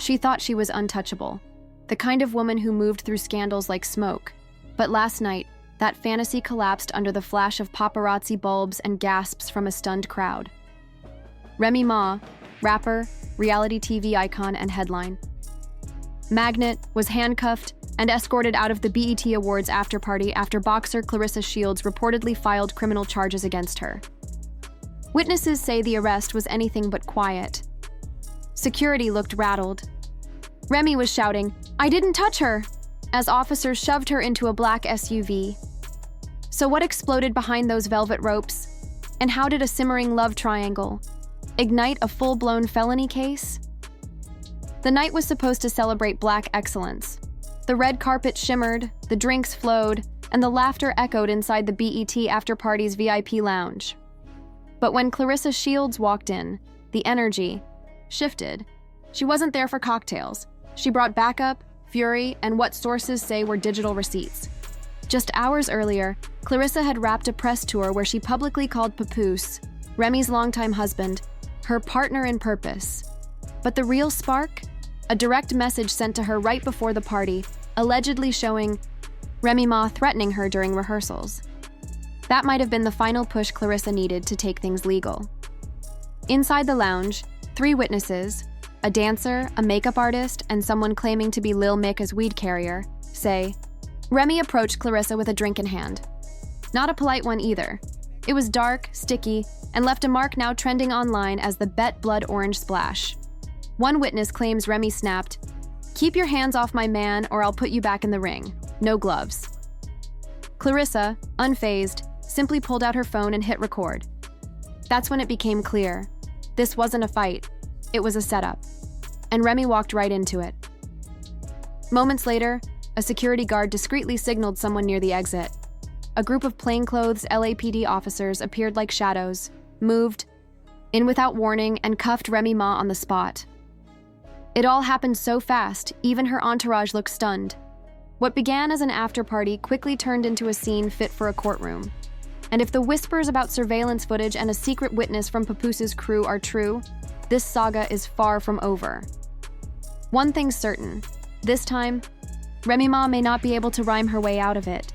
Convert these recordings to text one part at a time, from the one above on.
She thought she was untouchable, the kind of woman who moved through scandals like smoke. But last night, that fantasy collapsed under the flash of paparazzi bulbs and gasps from a stunned crowd. Remy Ma, rapper, reality TV icon, and headline. Magnet was handcuffed and escorted out of the BET Awards afterparty after boxer Claressa Shields reportedly filed criminal charges against her. Witnesses say the arrest was anything but quiet. Security looked rattled. Remy was shouting, "I didn't touch her," as officers shoved her into a black SUV. So what exploded behind those velvet ropes? And how did a simmering love triangle ignite a full-blown felony case? The night was supposed to celebrate Black excellence. The red carpet shimmered, the drinks flowed, and the laughter echoed inside the BET after-party's VIP lounge. But when Claressa Shields walked in, the energy shifted. She wasn't there for cocktails. She brought backup, fury, and what sources say were digital receipts. Just hours earlier, Claressa had wrapped a press tour where she publicly called Papoose, Remy's longtime husband, her partner in purpose. But the real spark? A direct message sent to her right before the party, allegedly showing Remy Ma threatening her during rehearsals. That might have been the final push Claressa needed to take things legal. Inside the lounge, 3 witnesses, a dancer, a makeup artist, and someone claiming to be Lil Mick weed carrier, say, Remy approached Claressa with a drink in hand. Not a polite one either. It was dark, sticky, and left a mark now trending online as the Bet Blood Orange Splash. One witness claims Remy snapped, "Keep your hands off my man or I'll put you back in the ring. No gloves." Claressa, unfazed, simply pulled out her phone and hit record. That's when it became clear. This wasn't a fight. It was a setup. And Remy walked right into it. Moments later, a security guard discreetly signaled someone near the exit. A group of plainclothes LAPD officers appeared like shadows, moved in without warning, and cuffed Remy Ma on the spot. It all happened so fast, even her entourage looked stunned. What began as an after-party quickly turned into a scene fit for a courtroom. And if the whispers about surveillance footage and a secret witness from Papoose's crew are true, this saga is far from over. One thing's certain. This time, Remy Ma may not be able to rhyme her way out of it.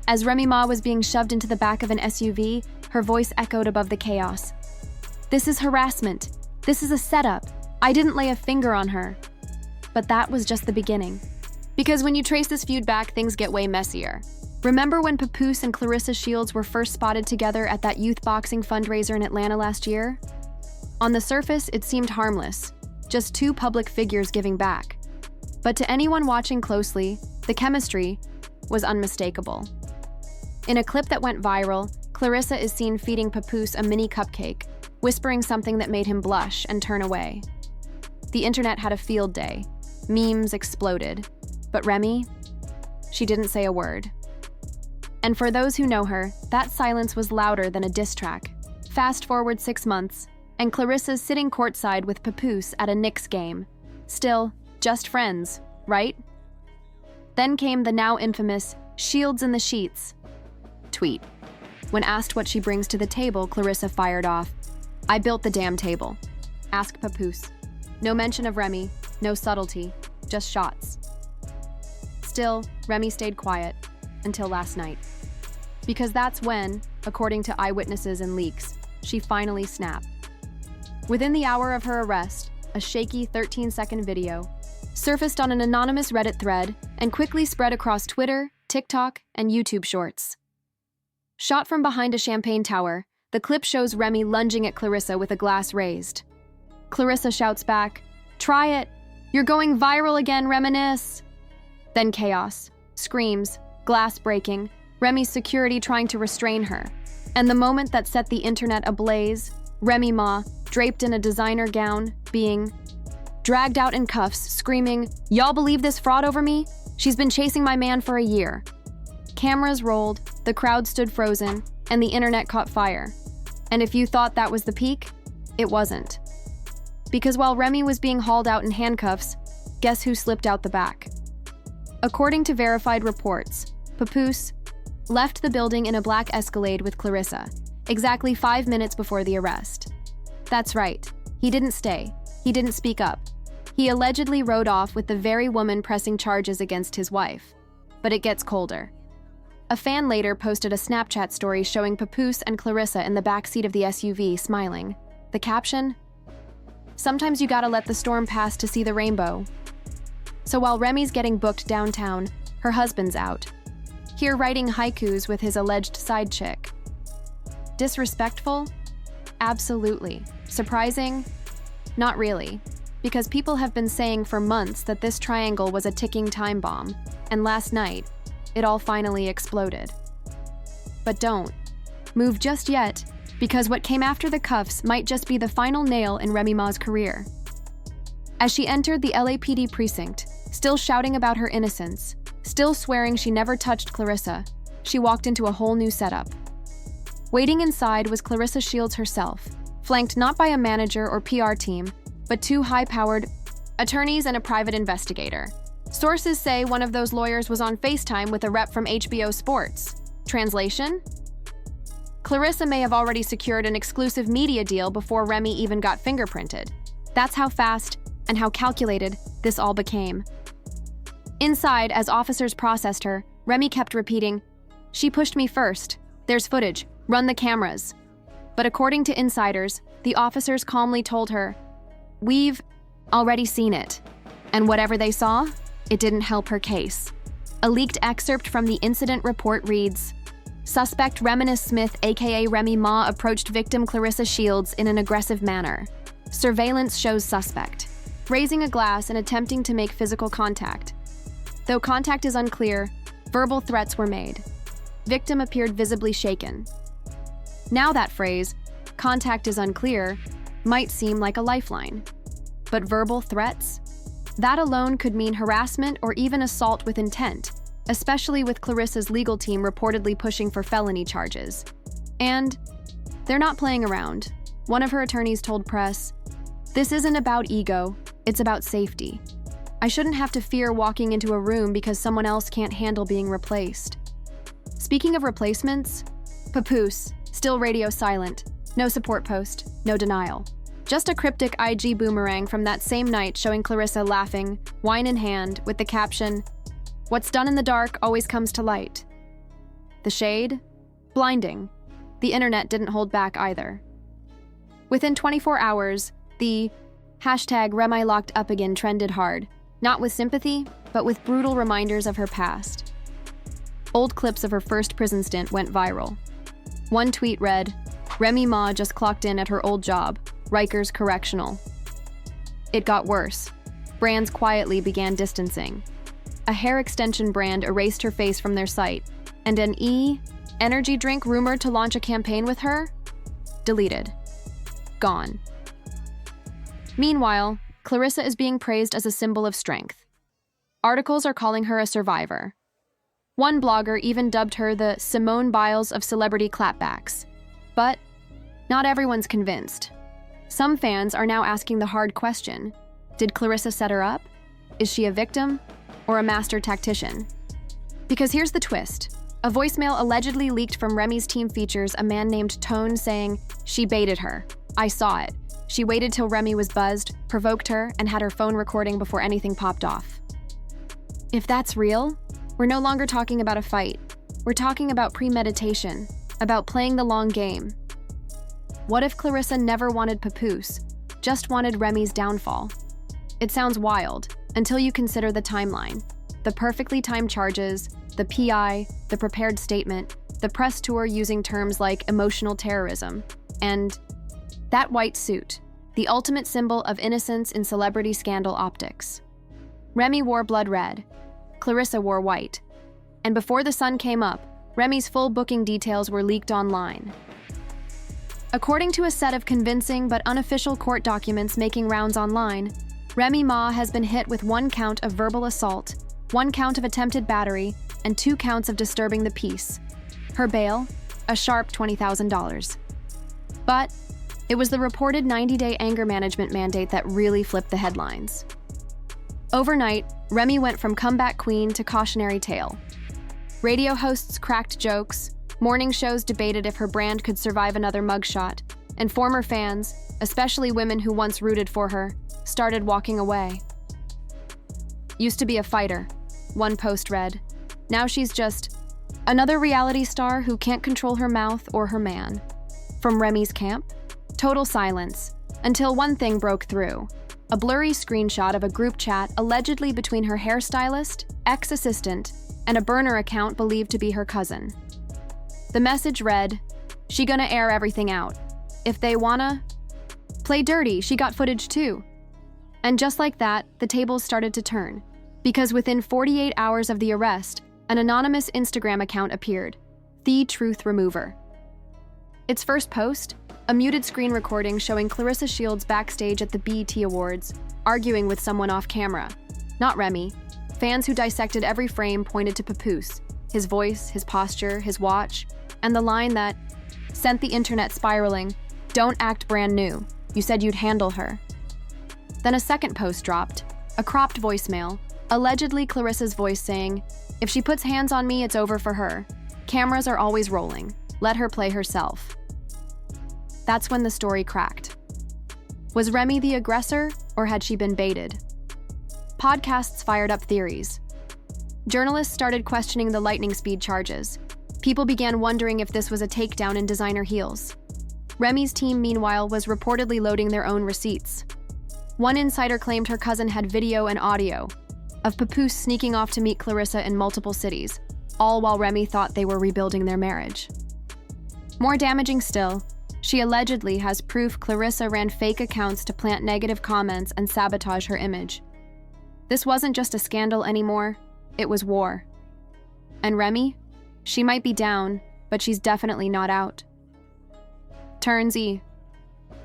As Remy Ma was being shoved into the back of an SUV, her voice echoed above the chaos. "This is harassment. This is a setup. I didn't lay a finger on her." But that was just the beginning. Because when you trace this feud back, things get way messier. Remember when Papoose and Claressa Shields were first spotted together at that youth boxing fundraiser in Atlanta last year? On the surface, it seemed harmless, just 2 public figures giving back. But to anyone watching closely, the chemistry was unmistakable. In a clip that went viral, Claressa is seen feeding Papoose a mini cupcake, whispering something that made him blush and turn away. The internet had a field day. Memes exploded. But Remy? She didn't say a word. And for those who know her, that silence was louder than a diss track. Fast forward 6 months, and Claressa's sitting courtside with Papoose at a Knicks game. Still, just friends, right? Then came the now infamous "Shields in the sheets" tweet. When asked what she brings to the table, Claressa fired off, "I built the damn table. Ask Papoose." No mention of Remy, no subtlety, just shots. Still, Remy stayed quiet until last night. Because that's when, according to eyewitnesses and leaks, she finally snapped. Within the hour of her arrest, a shaky 13-second video surfaced on an anonymous Reddit thread and quickly spread across Twitter, TikTok, and YouTube Shorts. Shot from behind a champagne tower, the clip shows Remy lunging at Claressa with a glass raised. Claressa shouts back, "Try it! You're going viral again, reminisce!" Then chaos, screams, glass breaking, Remy's security trying to restrain her. And the moment that set the internet ablaze, Remy Ma, draped in a designer gown, being dragged out in cuffs, screaming, "Y'all believe this fraud over me? She's been chasing my man for a year." Cameras rolled, the crowd stood frozen, and the internet caught fire. And if you thought that was the peak, it wasn't. Because while Remy was being hauled out in handcuffs, guess who slipped out the back? According to verified reports, Papoose left the building in a black Escalade with Claressa, exactly 5 minutes before the arrest. That's right, he didn't stay, he didn't speak up. He allegedly rode off with the very woman pressing charges against his wife. But it gets colder. A fan later posted a Snapchat story showing Papoose and Claressa in the backseat of the SUV, smiling. The caption, "Sometimes you gotta let the storm pass to see the rainbow." So while Remy's getting booked downtown, her husband's out. Here writing haikus with his alleged side chick. Disrespectful? Absolutely. Surprising? Not really, because people have been saying for months that this triangle was a ticking time bomb, and last night, it all finally exploded. But don't move just yet, because what came after the cuffs might just be the final nail in Remy Ma's career. As she entered the LAPD precinct, still shouting about her innocence, still swearing she never touched Claressa, she walked into a whole new setup. Waiting inside was Claressa Shields herself, flanked not by a manager or PR team, but two high-powered attorneys and a private investigator. Sources say one of those lawyers was on FaceTime with a rep from HBO Sports. Translation? Claressa may have already secured an exclusive media deal before Remy even got fingerprinted. That's how fast and how calculated this all became. Inside, as officers processed her, Remy kept repeating, "She pushed me first. There's footage. Run the cameras." But according to insiders, the officers calmly told her, "We've already seen it." And whatever they saw, it didn't help her case. A leaked excerpt from the incident report reads, "Suspect Reminis Smith, aka Remy Ma, approached victim Claressa Shields in an aggressive manner. Surveillance shows suspect raising a glass and attempting to make physical contact. Though contact is unclear, verbal threats were made. Victim appeared visibly shaken." Now that phrase, "contact is unclear," might seem like a lifeline. But verbal threats? That alone could mean harassment or even assault with intent, especially with Claressa's legal team reportedly pushing for felony charges. And they're not playing around. One of her attorneys told press, "This isn't about ego, it's about safety. I shouldn't have to fear walking into a room because someone else can't handle being replaced." Speaking of replacements, Papoose, still radio silent, no support post, no denial. Just a cryptic IG boomerang from that same night showing Claressa laughing, wine in hand, with the caption, "What's done in the dark always comes to light." The shade? Blinding. The internet didn't hold back either. Within 24 hours, the #RemyLockedUpAgain trended hard, not with sympathy, but with brutal reminders of her past. Old clips of her first prison stint went viral. One tweet read, "Remy Ma just clocked in at her old job, Rikers Correctional." It got worse. Brands quietly began distancing. A hair extension brand erased her face from their site, and an energy drink rumored to launch a campaign with her? Deleted. Gone. Meanwhile, Claressa is being praised as a symbol of strength. Articles are calling her a survivor. One blogger even dubbed her the Simone Biles of celebrity clapbacks. But not everyone's convinced. Some fans are now asking the hard question, did Claressa set her up? Is she a victim or a master tactician? Because here's the twist. A voicemail allegedly leaked from Remy's team features a man named Tone saying, "She baited her. I saw it. She waited till Remy was buzzed, provoked her, and had her phone recording before anything popped off." If that's real, we're no longer talking about a fight. We're talking about premeditation, about playing the long game. What if Claressa never wanted Papoose, just wanted Remy's downfall? It sounds wild, until you consider the timeline. The perfectly timed charges, the PI, the prepared statement, the press tour using terms like emotional terrorism, and that white suit, the ultimate symbol of innocence in celebrity scandal optics. Remy wore blood red. Claressa wore white. And before the sun came up, Remy's full booking details were leaked online. According to a set of convincing but unofficial court documents making rounds online, Remy Ma has been hit with 1 count of verbal assault, 1 count of attempted battery, and 2 counts of disturbing the peace. Her bail? A sharp $20,000. But it was the reported 90-day anger management mandate that really flipped the headlines. Overnight, Remy went from comeback queen to cautionary tale. Radio hosts cracked jokes, morning shows debated if her brand could survive another mugshot, and former fans, especially women who once rooted for her, started walking away. Used to be a fighter, one post read. Now she's just another reality star who can't control her mouth or her man. From Remy's camp, total silence, until one thing broke through. A blurry screenshot of a group chat allegedly between her hairstylist, ex-assistant, and a burner account believed to be her cousin. The message read, "She gonna air everything out. If they wanna play dirty, she got footage too." And just like that, the tables started to turn, because within 48 hours of the arrest, an anonymous Instagram account appeared, The Truth Remover. Its first post, a muted screen recording showing Claressa Shields backstage at the BET Awards, arguing with someone off camera. Not Remy. Fans who dissected every frame pointed to Papoose, his voice, his posture, his watch, and the line that sent the internet spiraling, "Don't act brand new. You said you'd handle her." Then a second post dropped, a cropped voicemail, allegedly Claressa's voice saying, "If she puts hands on me, it's over for her. Cameras are always rolling. Let her play herself." That's when the story cracked. Was Remy the aggressor, or had she been baited? Podcasts fired up theories. Journalists started questioning the lightning speed charges. People began wondering if this was a takedown in designer heels. Remy's team, meanwhile, was reportedly loading their own receipts. One insider claimed her cousin had video and audio of Papoose sneaking off to meet Claressa in multiple cities, all while Remy thought they were rebuilding their marriage. More damaging still, she allegedly has proof Claressa ran fake accounts to plant negative comments and sabotage her image. This wasn't just a scandal anymore, it was war. And Remy? She might be down, but she's definitely not out. Turns E.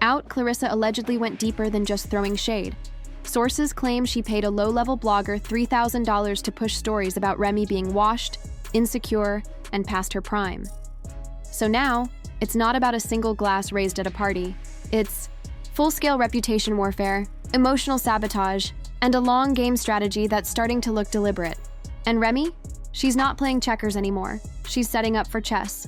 Out, Claressa allegedly went deeper than just throwing shade. Sources claim she paid a low-level blogger $3,000 to push stories about Remy being washed, insecure, and past her prime. So now, it's not about a single glass raised at a party. It's full-scale reputation warfare, emotional sabotage, and a long-game strategy that's starting to look deliberate. And Remy? She's not playing checkers anymore. She's setting up for chess.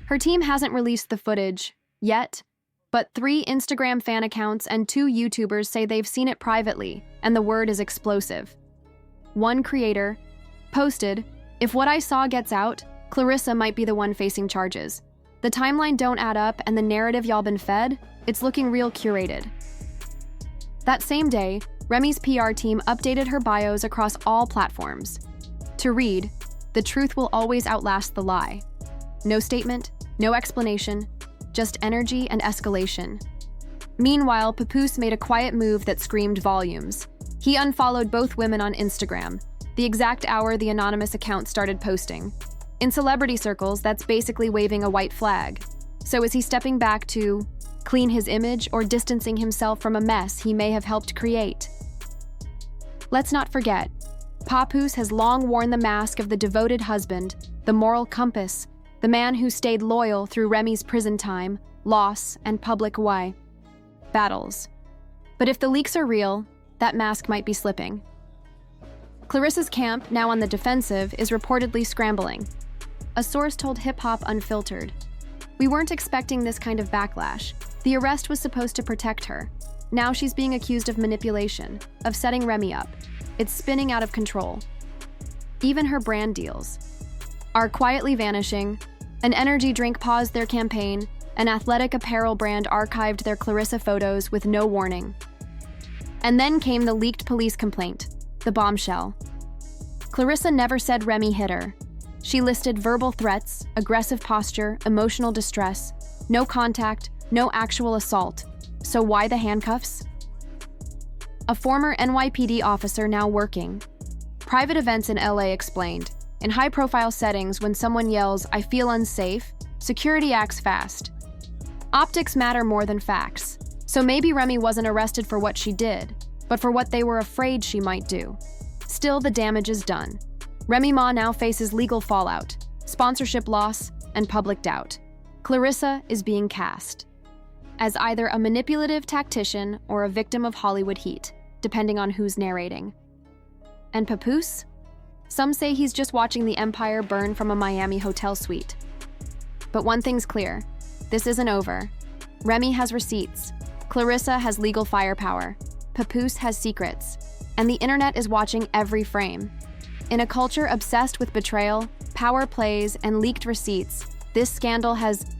Her team hasn't released the footage, yet, but 3 Instagram fan accounts and 2 YouTubers say they've seen it privately, and the word is explosive. One creator posted, "If what I saw gets out, Claressa might be the one facing charges. The timeline don't add up, and the narrative y'all been fed, it's looking real curated." That same day, Remy's PR team updated her bios across all platforms. To read, "The truth will always outlast the lie." No statement, no explanation, just energy and escalation. Meanwhile, Papoose made a quiet move that screamed volumes. He unfollowed both women on Instagram, the exact hour the anonymous account started posting. In celebrity circles, that's basically waving a white flag. So is he stepping back to clean his image or distancing himself from a mess he may have helped create? Let's not forget, Papoose has long worn the mask of the devoted husband, the moral compass, the man who stayed loyal through Remy's prison time, loss, and public battles. But if the leaks are real, that mask might be slipping. Claressa's camp, now on the defensive, is reportedly scrambling. A source told Hip Hop Unfiltered, "We weren't expecting this kind of backlash. The arrest was supposed to protect her. Now she's being accused of manipulation, of setting Remy up. It's spinning out of control. Even her brand deals are quietly vanishing. An energy drink paused their campaign. An athletic apparel brand archived their Claressa photos with no warning. And then came the leaked police complaint, the bombshell. Claressa never said Remy hit her. She listed verbal threats, aggressive posture, emotional distress, no contact, no actual assault. So why the handcuffs?" A former NYPD officer now working. Private events in LA explained, in high-profile settings, when someone yells, "I feel unsafe," security acts fast. Optics matter more than facts. So maybe Remy wasn't arrested for what she did, but for what they were afraid she might do. Still, the damage is done. Remy Ma now faces legal fallout, sponsorship loss, and public doubt. Claressa is being cast as either a manipulative tactician or a victim of Hollywood heat, depending on who's narrating. And Papoose? Some say he's just watching the empire burn from a Miami hotel suite. But one thing's clear, this isn't over. Remy has receipts. Claressa has legal firepower, Papoose has secrets, and the internet is watching every frame. In a culture obsessed with betrayal, power plays, and leaked receipts, this scandal has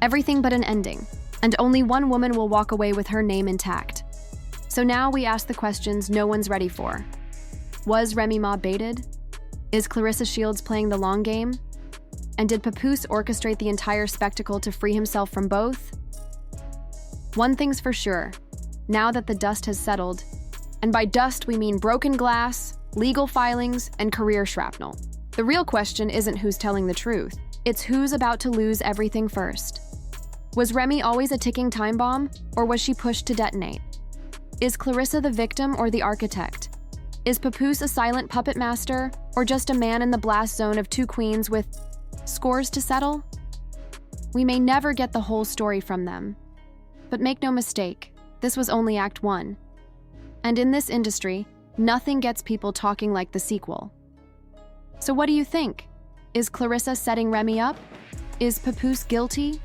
everything but an ending, and only one woman will walk away with her name intact. So now we ask the questions no one's ready for. Was Remy Ma baited? Is Claressa Shields playing the long game? And did Papoose orchestrate the entire spectacle to free himself from both? One thing's for sure, now that the dust has settled, and by dust we mean broken glass, legal filings, and career shrapnel, the real question isn't who's telling the truth, it's who's about to lose everything first. Was Remy always a ticking time bomb, or was she pushed to detonate? Is Claressa the victim or the architect? Is Papoose a silent puppet master, or just a man in the blast zone of two queens with scores to settle? We may never get the whole story from them. But make no mistake, this was only Act 1. And in this industry, nothing gets people talking like the sequel. So what do you think? Is Claressa setting Remy up? Is Papoose guilty?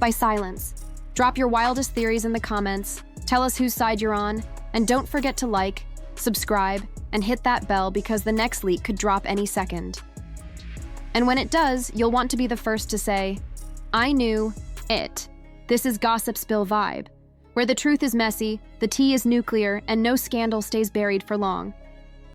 By silence. Drop your wildest theories in the comments, tell us whose side you're on, and don't forget to like, subscribe, and hit that bell because the next leak could drop any second. And when it does, you'll want to be the first to say, I knew it. This is Gossip Spill Vibe, where the truth is messy, the tea is nuclear, and no scandal stays buried for long.